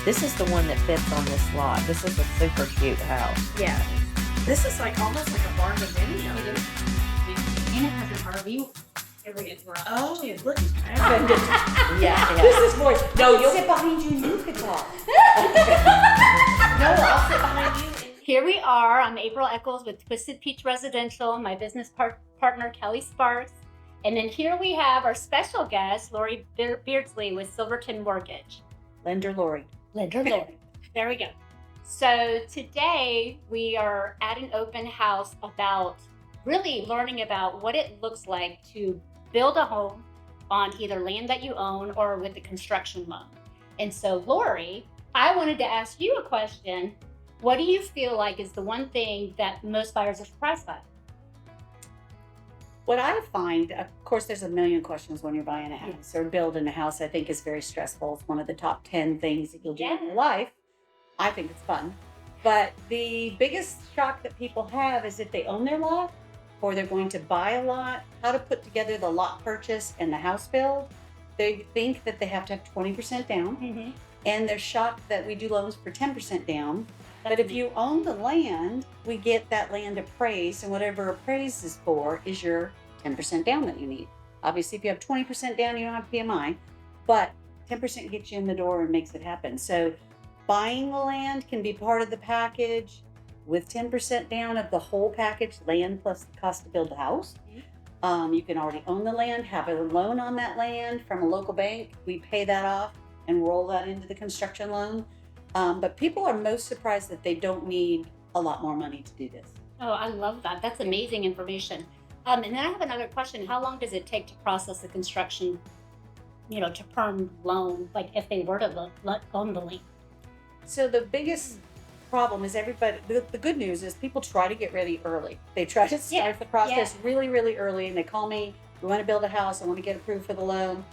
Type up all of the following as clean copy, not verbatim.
This is the one that fits on this lot. This is a super cute house. Yeah. This is like almost like a barn dominium. And it has an RV area garage. Oh, too. look at that. Yeah. This is more. No, you'll sit behind you and you can talk. No, I'll sit behind you. Here we are. I'm April Eccles with Twisted Peach Residential, my business partner, Kelly Sparks. And then here we have our special guest, Lori Beardslee with Silverton Mortgage. Lender Lori. Lender Lori. There we go. So today we are at an open house about really learning about what it looks like to build a home on either land that you own or with a construction loan. And so Lori, I wanted to ask you a question. What do you feel like is the one thing that most buyers are surprised by? What I find, of course, there's a million questions when you're buying a house or building a house. I think is very stressful. It's one of the top 10 things that you'll do in your life. I think it's fun. But the biggest shock that people have is if they own their lot or they're going to buy a lot, how to put together the lot purchase and the house build. They think that they have to have 20% down. And they're shocked that we do loans for 10% down. But if you own the land, we get that land appraised, and whatever appraised is for is your 10% down that you need. Obviously, if you have 20% down, you don't have PMI, but 10% gets you in the door and makes it happen. So buying the land can be part of the package with 10% down of the whole package, land plus the cost to build the house. You can already own the land, have a loan on that land from a local bank. We pay that off and roll that into the construction loan. But people are most surprised that they don't need a lot more money to do this. Oh, I love that. That's amazing information. And then I have another question. How long does it take to process the construction, to perm loan, like if they were to own the land? So the biggest problem is everybody, the good news is people try to get ready early. They try to start the process really, really early, and they call me, we want to build a house, I want to get approved for the loan.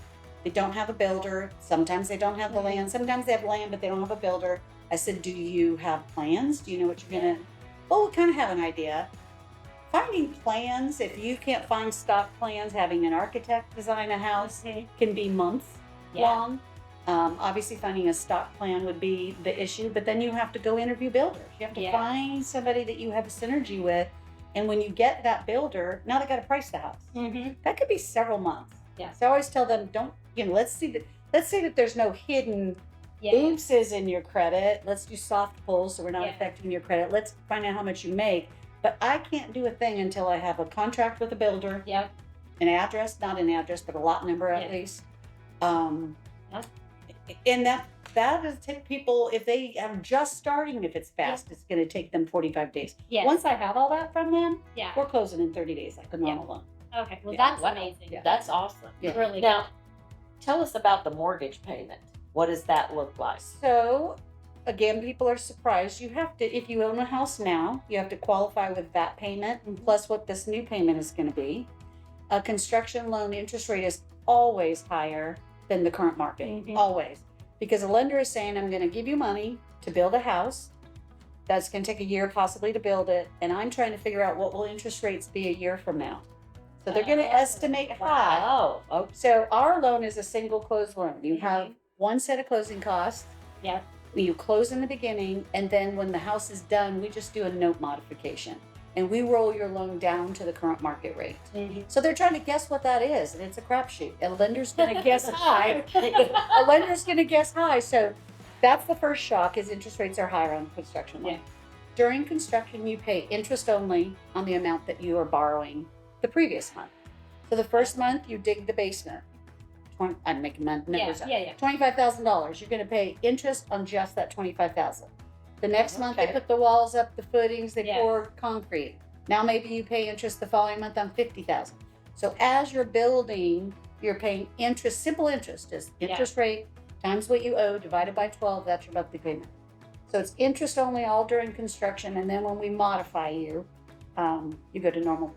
They don't have a builder. Sometimes they don't have the land. Sometimes they have land, but they don't have a builder. I said, do you have plans? Do you know what you're going to... Well, we kind of have an idea. Finding plans, if you can't find stock plans, having an architect design a house can be months long. Obviously, finding a stock plan would be the issue, but then you have to go interview builders. You have to find somebody that you have a synergy with. And when you get that builder, now they got to price the house. That could be several months. So I always tell them, don't, let's say that there's no hidden oopses in your credit. Let's do soft pulls so we're not affecting your credit. Let's find out how much you make. But I can't do a thing until I have a contract with a builder, an address, not an address, but a lot number at least. And that'll take people, if they are just starting, if it's fast, it's going to take them 45 days. Once I have all that from them, we're closing in 30 days like a normal loan. Okay, well that's amazing. That's awesome. Really Now, tell us about the mortgage payment. What does that look like? So, again, people are surprised. You have to, if you own a house now, you have to qualify with that payment plus what this new payment is going to be. A construction loan interest rate is always higher than the current market, always. Because a lender is saying, I'm going to give you money to build a house. That's going to take a year possibly to build it. And I'm trying to figure out what will interest rates be a year from now. So they're going to estimate high. Oh, okay. So our loan is a single closed loan. You have one set of closing costs. You close in the beginning, and then when the house is done, we just do a note modification. And we roll your loan down to the current market rate. So they're trying to guess what that is, and it's a crapshoot. A lender's going to guess high. A lender's going to guess high. So that's the first shock, is interest rates are higher on construction loan. During construction, you pay interest only on the amount that you are borrowing the previous month. So the first month, you dig the basement. I'm making numbers up. $25,000. You're going to pay interest on just that $25,000. The next month, they put the walls up, the footings, they pour concrete. Now maybe you pay interest the following month on $50,000. So as you're building, you're paying interest. Simple interest is interest rate times what you owe divided by 12. That's your monthly payment. So it's interest only all during construction, and then when we modify you, you go to normal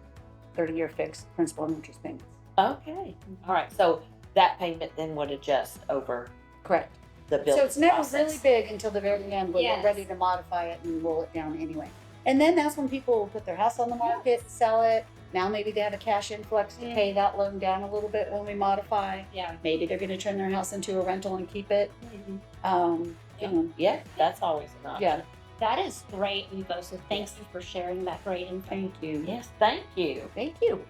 30-year fixed principal and interest payments. Okay. All right. So that payment then would adjust over Correct. the building So it's never process. really big until the very end when we're ready to modify it and roll it down anyway. And then that's when people will put their house on the market, sell it. Now maybe they have a cash influx to pay that loan down a little bit when we modify. Maybe they're going to turn their house into a rental and keep it. Yeah, that's always an option. Yeah. That is great info. So thanks for sharing that great info. Thank you. Yes, thank you. Thank you.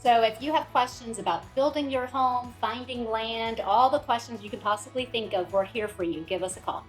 So if you have questions about building your home, finding land, all the questions you could possibly think of, we're here for you. Give us a call.